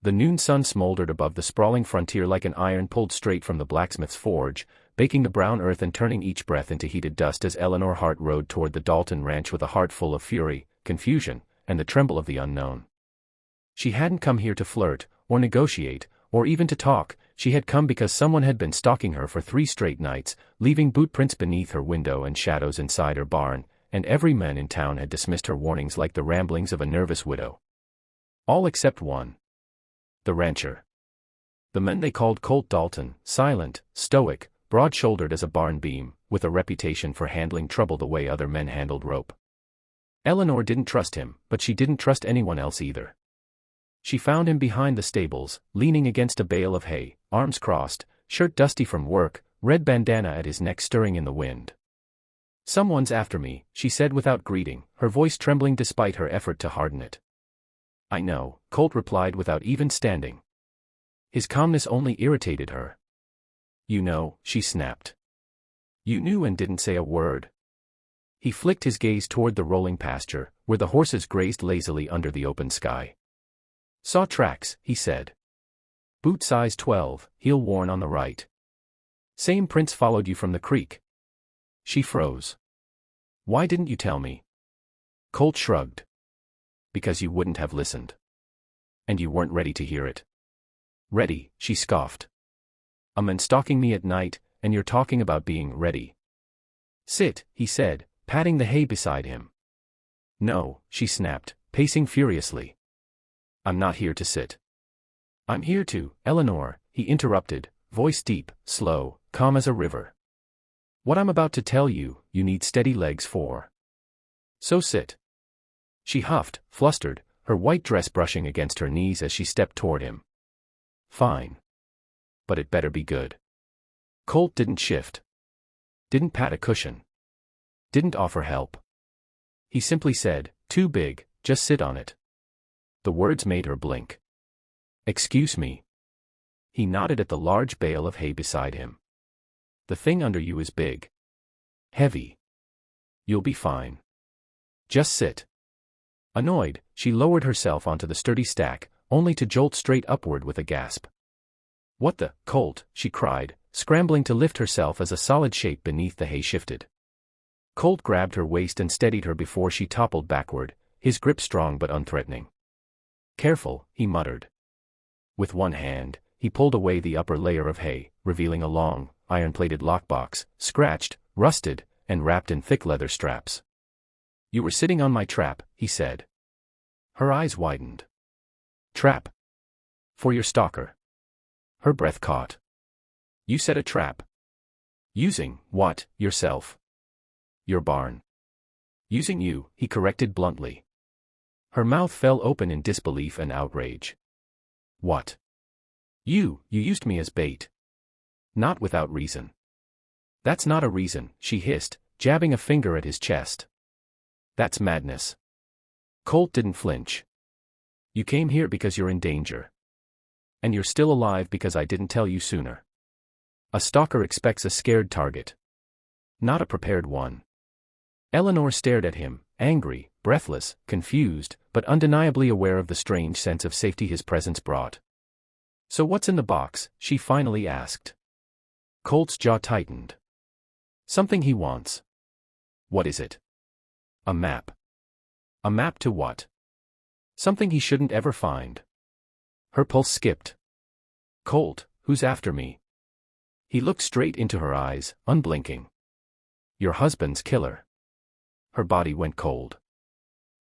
The noon sun smoldered above the sprawling frontier like an iron pulled straight from the blacksmith's forge, baking the brown earth and turning each breath into heated dust as Eleanor Hart rode toward the Dalton Ranch with a heart full of fury, confusion, and the tremble of the unknown. She hadn't come here to flirt, or negotiate, or even to talk. She had come because someone had been stalking her for 3 straight nights, leaving bootprints beneath her window and shadows inside her barn, and every man in town had dismissed her warnings like the ramblings of a nervous widow. All except one. The rancher. The man they called Colt Dalton, silent, stoic, broad-shouldered as a barn beam, with a reputation for handling trouble the way other men handled rope. Eleanor didn't trust him, but she didn't trust anyone else either. She found him behind the stables, leaning against a bale of hay, arms crossed, shirt dusty from work, red bandana at his neck stirring in the wind. "Someone's after me," she said without greeting, her voice trembling despite her effort to harden it. "I know," Colt replied without even standing. His calmness only irritated her. "You know," she snapped. "You knew and didn't say a word." He flicked his gaze toward the rolling pasture, where the horses grazed lazily under the open sky. "Saw tracks," he said. "Boot size 12, heel worn on the right. Same prints followed you from the creek." She froze. "Why didn't you tell me?" Colt shrugged. "Because you wouldn't have listened. And you weren't ready to hear it." "Ready," she scoffed. "A man stalking me at night, and you're talking about being ready." "Sit," he said, patting the hay beside him. "No," she snapped, pacing furiously. "I'm not here to sit." "I'm here to, Eleanor," he interrupted, voice deep, slow, calm as a river. "What I'm about to tell you, you need steady legs for. So sit." She huffed, flustered, her white dress brushing against her knees as she stepped toward him. "Fine. But it better be good." Colt didn't shift. Didn't pat a cushion. Didn't offer help. He simply said, "Too big, just sit on it." The words made her blink. "Excuse me." He nodded at the large bale of hay beside him. "The thing under you is big. Heavy. You'll be fine. Just sit." Annoyed, she lowered herself onto the sturdy stack, only to jolt straight upward with a gasp. "What the, Colt?" she cried, scrambling to lift herself as a solid shape beneath the hay shifted. Colt grabbed her waist and steadied her before she toppled backward, his grip strong but unthreatening. "Careful," he muttered. With one hand, he pulled away the upper layer of hay, revealing a long, iron-plated lockbox, scratched, rusted, and wrapped in thick leather straps. "You were sitting on my trap," he said. Her eyes widened. "Trap? For your stalker?" Her breath caught. "You set a trap? Using, what, yourself?" "Your barn." "Using you," he corrected bluntly. Her mouth fell open in disbelief and outrage. "What? You used me as bait." "Not without reason." "That's not a reason," she hissed, jabbing a finger at his chest. "That's madness." Colt didn't flinch. "You came here because you're in danger. And you're still alive because I didn't tell you sooner. A stalker expects a scared target. Not a prepared one." Eleanor stared at him, angry, breathless, confused, but undeniably aware of the strange sense of safety his presence brought. "So what's in the box?" she finally asked. Colt's jaw tightened. "Something he wants." "What is it?" "A map." "A map to what?" "Something he shouldn't ever find." Her pulse skipped. "Colt, who's after me?" He looked straight into her eyes, unblinking. "Your husband's killer." Her body went cold.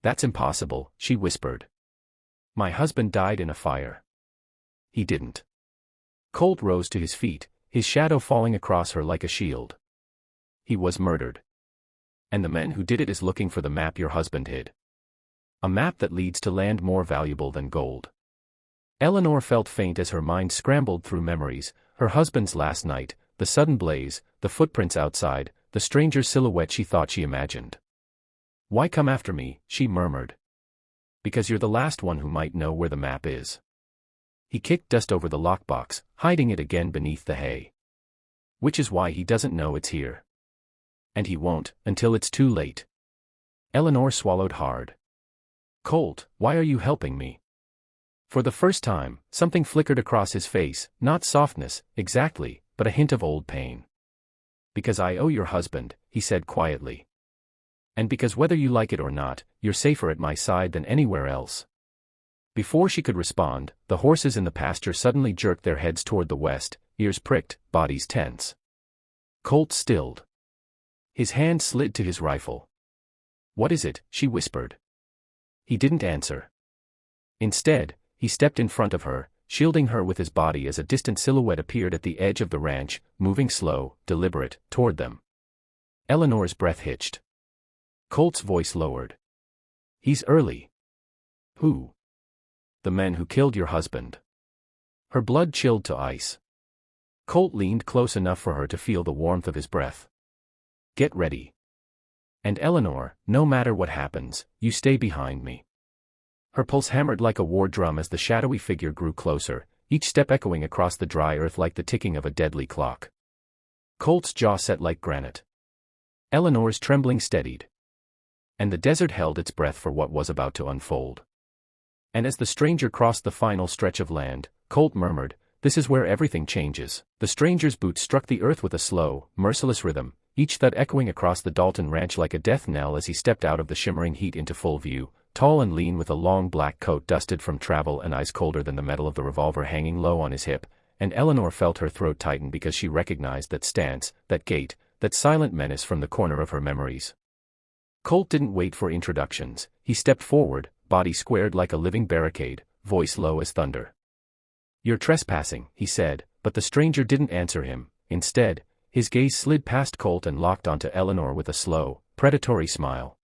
"That's impossible," she whispered. "My husband died in a fire." "He didn't." Colt rose to his feet, his shadow falling across her like a shield. "He was murdered. And the man who did it is looking for the map your husband hid. A map that leads to land more valuable than gold." Eleanor felt faint as her mind scrambled through memories, her husband's last night, the sudden blaze, the footprints outside, the stranger's silhouette she thought she imagined. "Why come after me?" she murmured. "Because you're the last one who might know where the map is." He kicked dust over the lockbox, hiding it again beneath the hay. "Which is why he doesn't know it's here. And he won't, until it's too late." Eleanor swallowed hard. "Colt, why are you helping me?" For the first time, something flickered across his face, not softness, exactly, but a hint of old pain. "Because I owe your husband," he said quietly. "And because whether you like it or not, you're safer at my side than anywhere else." Before she could respond, the horses in the pasture suddenly jerked their heads toward the west, ears pricked, bodies tense. Colt stilled. His hand slid to his rifle. "What is it?" she whispered. He didn't answer. Instead, he stepped in front of her, shielding her with his body as a distant silhouette appeared at the edge of the ranch, moving slow, deliberate, toward them. Eleanor's breath hitched. Colt's voice lowered. "He's early." "Who?" "The men who killed your husband." Her blood chilled to ice. Colt leaned close enough for her to feel the warmth of his breath. "Get ready. And Eleanor, no matter what happens, you stay behind me." Her pulse hammered like a war drum as the shadowy figure grew closer, each step echoing across the dry earth like the ticking of a deadly clock. Colt's jaw set like granite. Eleanor's trembling steadied. And the desert held its breath for what was about to unfold. And as the stranger crossed the final stretch of land, Colt murmured, "This is where everything changes." The stranger's boots struck the earth with a slow, merciless rhythm, each thud echoing across the Dalton Ranch like a death knell as he stepped out of the shimmering heat into full view, tall and lean with a long black coat dusted from travel and ice colder than the metal of the revolver hanging low on his hip, and Eleanor felt her throat tighten because she recognized that stance, that gait, that silent menace from the corner of her memories. Colt didn't wait for introductions. He stepped forward, body squared like a living barricade, voice low as thunder. "You're trespassing," he said, but the stranger didn't answer him. Instead, his gaze slid past Colt and locked onto Eleanor with a slow, predatory smile.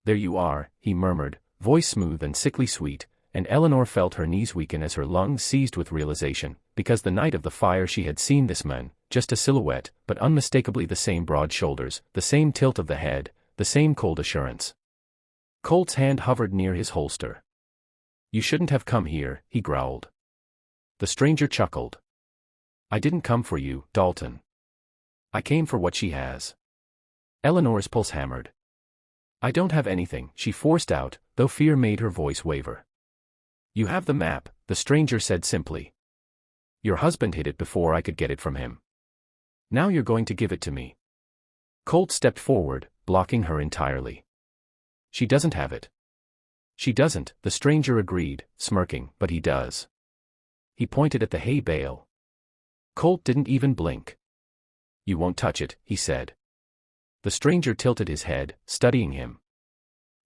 "There you are," he murmured, voice smooth and sickly sweet, and Eleanor felt her knees weaken as her lungs seized with realization, because the night of the fire she had seen this man, just a silhouette, but unmistakably the same broad shoulders, the same tilt of the head, the same cold assurance. Colt's hand hovered near his holster. "You shouldn't have come here," he growled. The stranger chuckled. "I didn't come for you, Dalton. I came for what she has." Eleanor's pulse hammered. "I don't have anything," she forced out, though fear made her voice waver. "You have the map," the stranger said simply. "Your husband hid it before I could get it from him. Now you're going to give it to me." Colt stepped forward, blocking her entirely. "She doesn't have it." "She doesn't," the stranger agreed, smirking, "but he does." He pointed at the hay bale. Colt didn't even blink. "You won't touch it," he said. The stranger tilted his head, studying him.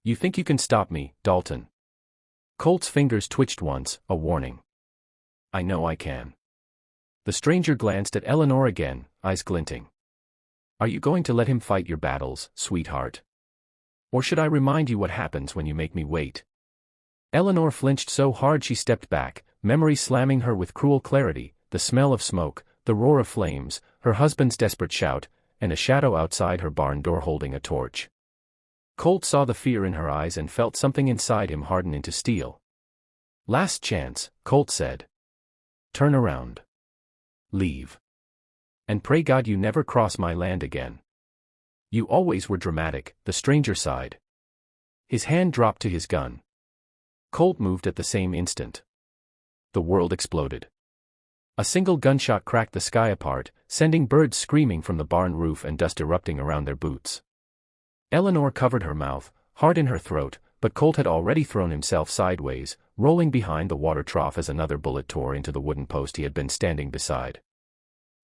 "You think you can stop me, Dalton?" Colt's fingers twitched once, a warning. "I know I can." The stranger glanced at Eleanor again, eyes glinting. "Are you going to let him fight your battles, sweetheart? Or should I remind you what happens when you make me wait?" Eleanor flinched so hard she stepped back, memory slamming her with cruel clarity, the smell of smoke, the roar of flames, her husband's desperate shout, and a shadow outside her barn door holding a torch. Colt saw the fear in her eyes and felt something inside him harden into steel. "Last chance," Colt said. "Turn around. Leave. And pray God you never cross my land again." "You always were dramatic," the stranger sighed. His hand dropped to his gun. Colt moved at the same instant. The world exploded. A single gunshot cracked the sky apart, sending birds screaming from the barn roof and dust erupting around their boots. Eleanor covered her mouth, hard in her throat, but Colt had already thrown himself sideways, rolling behind the water trough as another bullet tore into the wooden post he had been standing beside.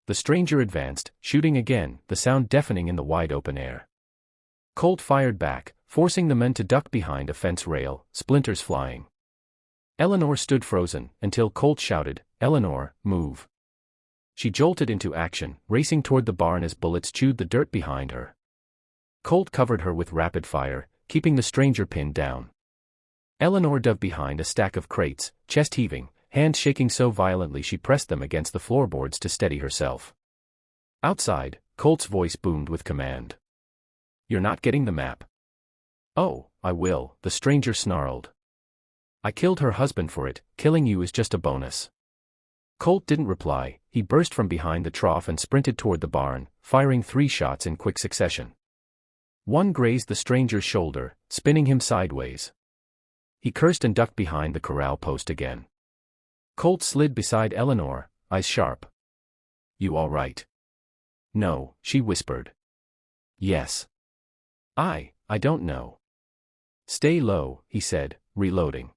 The stranger advanced, shooting again, the sound deafening in the wide open air. Colt fired back, forcing the men to duck behind a fence rail, splinters flying. Eleanor stood frozen, until Colt shouted, "Eleanor, move." She jolted into action, racing toward the barn as bullets chewed the dirt behind her. Colt covered her with rapid fire, keeping the stranger pinned down. Eleanor dove behind a stack of crates, chest heaving, hands shaking so violently she pressed them against the floorboards to steady herself. Outside, Colt's voice boomed with command. "You're not getting the map." "Oh, I will," the stranger snarled. "I killed her husband for it, killing you is just a bonus." Colt didn't reply. He burst from behind the trough and sprinted toward the barn, firing 3 shots in quick succession. One grazed the stranger's shoulder, spinning him sideways. He cursed and ducked behind the corral post again. Colt slid beside Eleanor, eyes sharp. "You all right?" "No," she whispered. "Yes. I don't know." "Stay low," he said, reloading.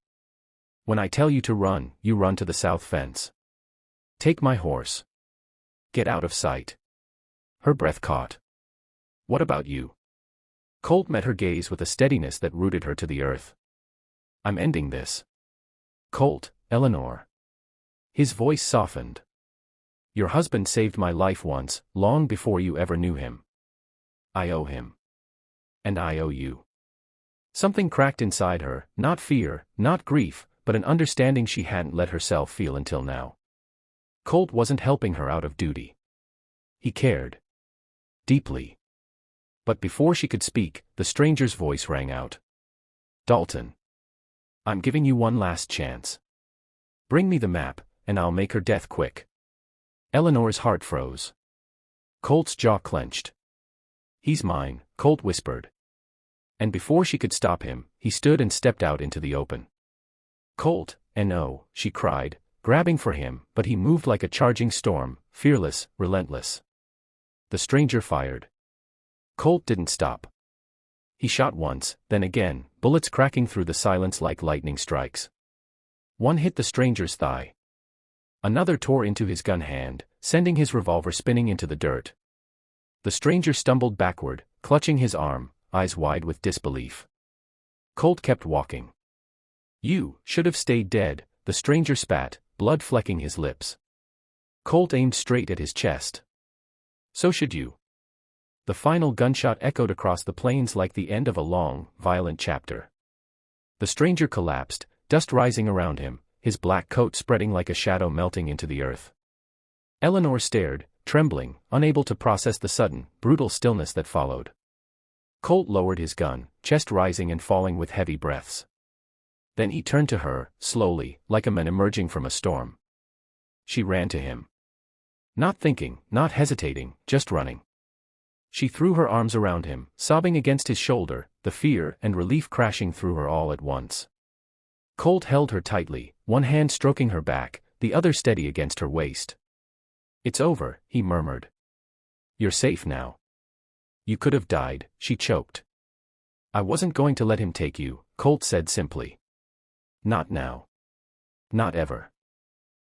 "When I tell you to run, you run to the south fence. Take my horse. Get out of sight." Her breath caught. "What about you?" Colt met her gaze with a steadiness that rooted her to the earth. "I'm ending this." "Colt, Eleanor." His voice softened. "Your husband saved my life once, long before you ever knew him. I owe him. And I owe you." Something cracked inside her, not fear, not grief, but an understanding she hadn't let herself feel until now. Colt wasn't helping her out of duty. He cared. Deeply. But before she could speak, the stranger's voice rang out. "Dalton. I'm giving you one last chance. Bring me the map, and I'll make her death quick." Eleanor's heart froze. Colt's jaw clenched. "He's mine," Colt whispered. And before she could stop him, he stood and stepped out into the open. "Colt, no," she cried, grabbing for him, but he moved like a charging storm, fearless, relentless. The stranger fired. Colt didn't stop. He shot once, then again, bullets cracking through the silence like lightning strikes. One hit the stranger's thigh. Another tore into his gun hand, sending his revolver spinning into the dirt. The stranger stumbled backward, clutching his arm, eyes wide with disbelief. Colt kept walking. "You should have stayed dead," the stranger spat, blood flecking his lips. Colt aimed straight at his chest. "So should you." The final gunshot echoed across the plains like the end of a long, violent chapter. The stranger collapsed, dust rising around him, his black coat spreading like a shadow melting into the earth. Eleanor stared, trembling, unable to process the sudden, brutal stillness that followed. Colt lowered his gun, chest rising and falling with heavy breaths. Then he turned to her, slowly, like a man emerging from a storm. She ran to him. Not thinking, not hesitating, just running. She threw her arms around him, sobbing against his shoulder, the fear and relief crashing through her all at once. Colt held her tightly, one hand stroking her back, the other steady against her waist. "It's over," he murmured. "You're safe now." "You could have died," she choked. "I wasn't going to let him take you," Colt said simply. "Not now. Not ever."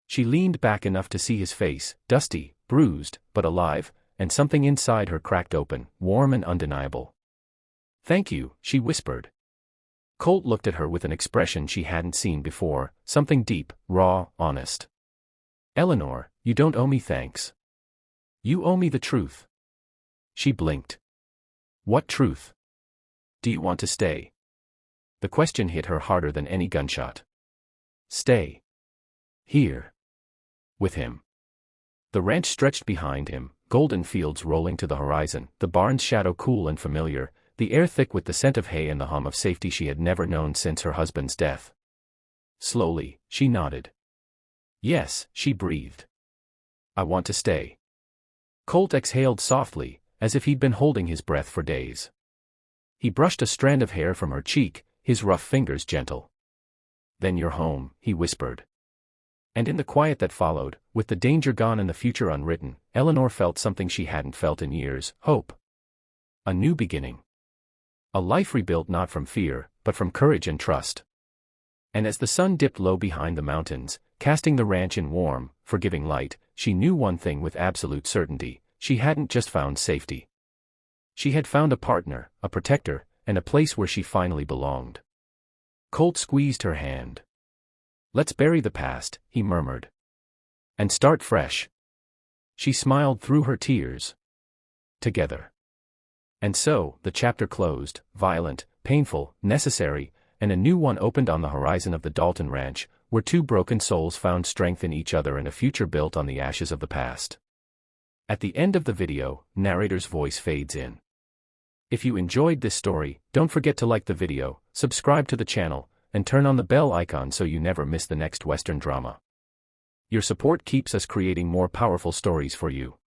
She leaned back enough to see his face, dusty, bruised, but alive, and something inside her cracked open, warm and undeniable. "Thank you," she whispered. Colt looked at her with an expression she hadn't seen before, something deep, raw, honest. "Eleanor, you don't owe me thanks. You owe me the truth." She blinked. "What truth? Do you want to stay?" The question hit her harder than any gunshot. "Stay. Here. With him." The ranch stretched behind him, golden fields rolling to the horizon, the barn's shadow cool and familiar, the air thick with the scent of hay and the hum of safety she had never known since her husband's death. Slowly, she nodded. "Yes," she breathed. "I want to stay." Colt exhaled softly, as if he'd been holding his breath for days. He brushed a strand of hair from her cheek, his rough fingers gentle. "Then you're home," he whispered. And in the quiet that followed, with the danger gone and the future unwritten, Eleanor felt something she hadn't felt in years: hope. A new beginning. A life rebuilt not from fear, but from courage and trust. And as the sun dipped low behind the mountains, casting the ranch in warm, forgiving light, she knew one thing with absolute certainty: she hadn't just found safety. She had found a partner, a protector, and a place where she finally belonged. Colt squeezed her hand. "Let's bury the past," he murmured. "And start fresh." She smiled through her tears. Together. And so, the chapter closed, violent, painful, necessary, and a new one opened on the horizon of the Dalton Ranch, where two broken souls found strength in each other and a future built on the ashes of the past. At the end of the video, narrator's voice fades in. If you enjoyed this story, don't forget to like the video, subscribe to the channel, and turn on the bell icon so you never miss the next Western drama. Your support keeps us creating more powerful stories for you.